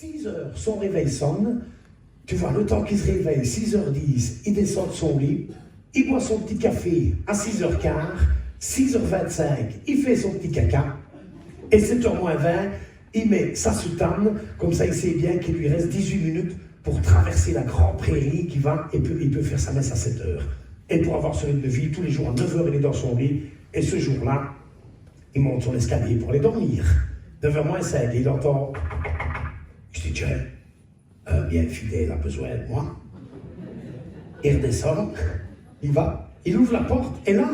6 heures, son réveil sonne. Tu vois, le temps qu'il se réveille, 6h10, il descend de son lit, il boit son petit café à 6h15, 6h25, il fait son petit caca, et 7h moins 20, il met sa soutane, comme ça il sait bien qu'il lui reste 18 minutes pour traverser la grande prairie qui va, et il peut faire sa messe à 7h. Et pour avoir ce rythme de vie, tous les jours à 9h, il est dans son lit, et ce jour-là, il monte son escalier pour aller dormir. 9h moins 5, il entend, je dis, tiens, un bien fidèle a besoin de moi. Il redescend, il va, il ouvre la porte, et là,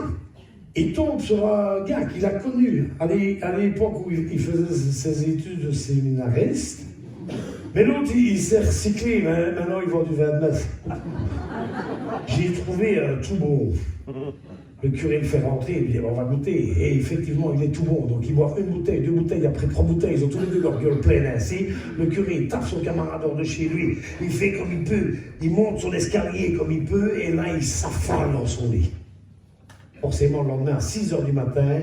il tombe sur un gars qu'il a connu à l'époque où il faisait ses études de séminariste. Mais l'autre, il s'est recyclé, mais maintenant il vend du 29. J'ai trouvé un tout bon. Le curé le fait rentrer, il dit on va goûter. Et effectivement, il est tout bon. Donc il boit une bouteille, 2 bouteilles, après 3 bouteilles, ils ont tous les deux leur gueule pleine ainsi. Le curé tape son camarade hors de chez lui, il fait comme il peut, il monte son escalier comme il peut, et là il s'affale dans son lit. Forcément, le lendemain, à 6h du matin,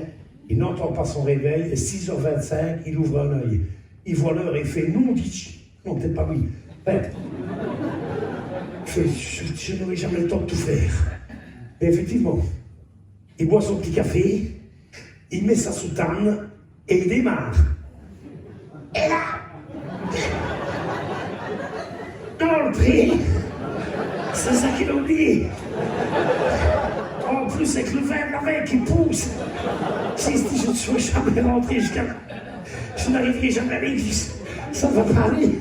il n'entend pas son réveil, et 6h25, il ouvre un œil. Il voit l'heure et il fait non, dit non, peut-être pas oui. Ben, il fait je n'aurai jamais le temps de tout faire. Et effectivement, il boit son petit café, il met sa soutane et il démarre. Et là, dans le prix, c'est ça qu'il a oublié. En plus, avec le verre avec qui pousse, si je ne suis jamais rentré jusqu'à. Je n'arriverai jamais à l'église. Ça ne va pas aller.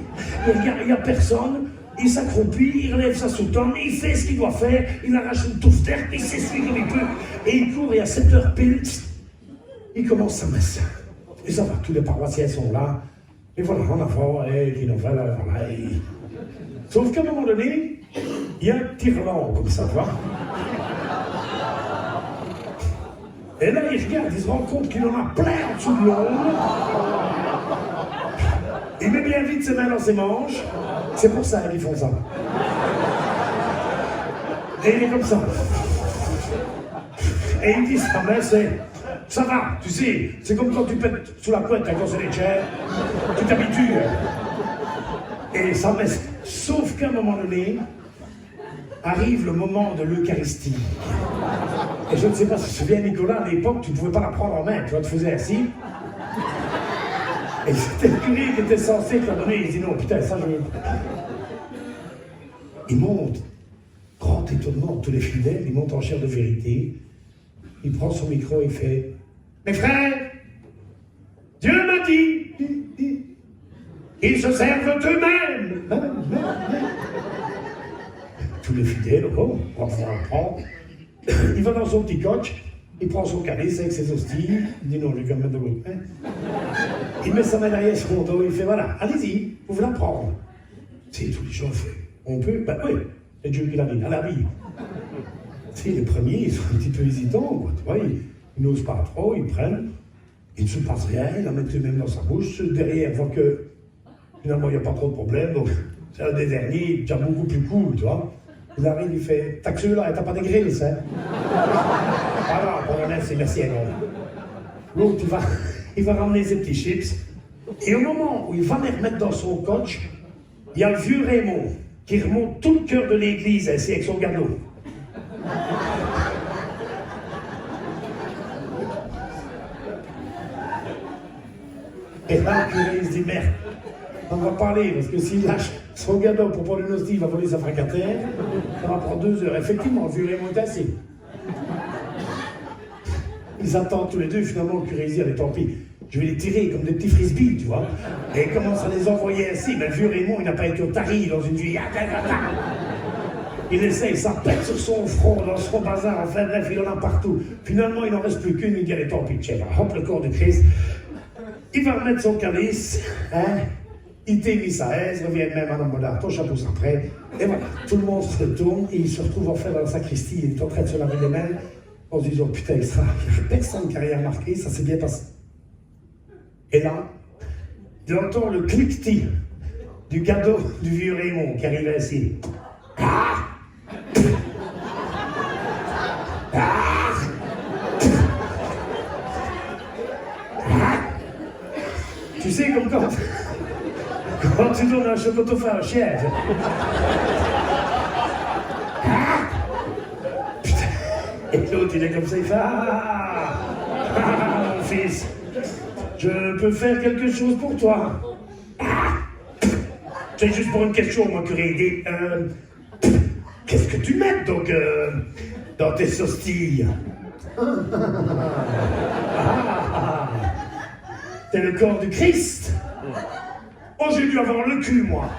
Il n'y a personne. Il s'accroupit, il relève sa soutane, il fait ce qu'il doit faire, il arrache une touffe d'herbe, il s'essuie comme il peut, et il court, et à 7h pile, il commence sa messe. Et ça va, tous les paroissiens sont là, et voilà, en avant, et qui nous voilà. Sauf qu'à un moment donné, il y a un tire-langue comme ça, tu vois. Et là, il regarde, il se rend compte qu'il en a plein en dessous de l'ombre. Il met bien vite ses mains dans ses manches. C'est pour ça qu'ils font ça. Et il est comme ça. Et il dit ça, mais ça va, tu sais, c'est comme quand tu pètes sous la couette quand c'est les chairs. Tu t'habitues. Et ça met. Sauf qu'à un moment donné, arrive le moment de l'Eucharistie. Et je ne sais pas si tu te souviens, Nicolas, à l'époque, tu ne pouvais pas la prendre en main, tu vois, tu faisais ainsi. Et c'était le curé qui était censé te la donner, il dit non, putain, ça je veux. Il monte, grand étonnement, tous les fidèles, il monte en chair de vérité, il prend son micro et il fait mes frères, Dieu m'a dit, ils se servent eux-mêmes. Tous les fidèles, oh, on va pouvoir le prendre. Il va dans son petit coach, il prend son calice avec ses hosties, il dit non, je vais quand même de votre main. Il met sa main derrière son dos, il fait voilà, allez-y, vous la prendre. C'est tous les jours, on peut, ben oui, c'est Dieu qui l'a dit, à la vie. C'est les premiers, ils sont un petit peu hésitants, quoi, tu vois, ils n'osent pas trop, ils prennent, il ne se passe rien, ils la mettent eux-mêmes dans sa bouche, ceux derrière voient que finalement il n'y a pas trop de problème, donc c'est un des derniers, déjà beaucoup plus cool, tu vois. Il arrive, il fait t'as que celui-là, t'as pas des grilles, ça. Ah non, pour le mettre, c'est merci à nous. L'autre, il va ramener ses petits chips, et au moment où il va les remettre dans son coach, il y a le vieux Raymond qui remonte tout le cœur de l'église ainsi avec son garlot. Et là, le curé, il se dit merde, on va parler, parce que s'il lâche son gadon pour prendre une hostie, il va voler sa fracataire, ça va prendre 2 heures. Effectivement, le vieux Raymond est assis. Ils attendent tous les deux, finalement, le curé dit, allez, tant pis, je vais les tirer comme des petits frisbees, tu vois. Et il commence à les envoyer ainsi, mais le vieux Raymond, il n'a pas été au tari dans une vie. Il essaye, ça pète sur son front, dans son bazar, enfin bref, il en a partout. Finalement, il n'en reste plus qu'une, il dit, allez, tant pis, hop, le corps de Christ. Il va remettre son calice, hein. Il t'évite sa aise, revient même à Madame ton chapeau sans prêt, et voilà, tout le monde se retourne, et il se retrouve enfin dans la sacristie, il est en train de se laver les mains, en se disant, putain, il n'y a personne qui a rien remarqué, ça s'est bien passé. Et là, il entend le cliquetis du cadeau du vieux Raymond qui arrive ainsi. Ah! Ah! Tu sais, comme quand Oh, tu donnes un chocolat à un chèvre. Putain. Et l'autre, il est comme ça, il fait mon fils, je peux faire quelque chose pour toi. C'est juste pour une question, moi, Curie. Qu'est-ce que tu mets donc dans tes hosties? C'est le corps du Christ. Oh, j'ai dû avoir le cul, moi.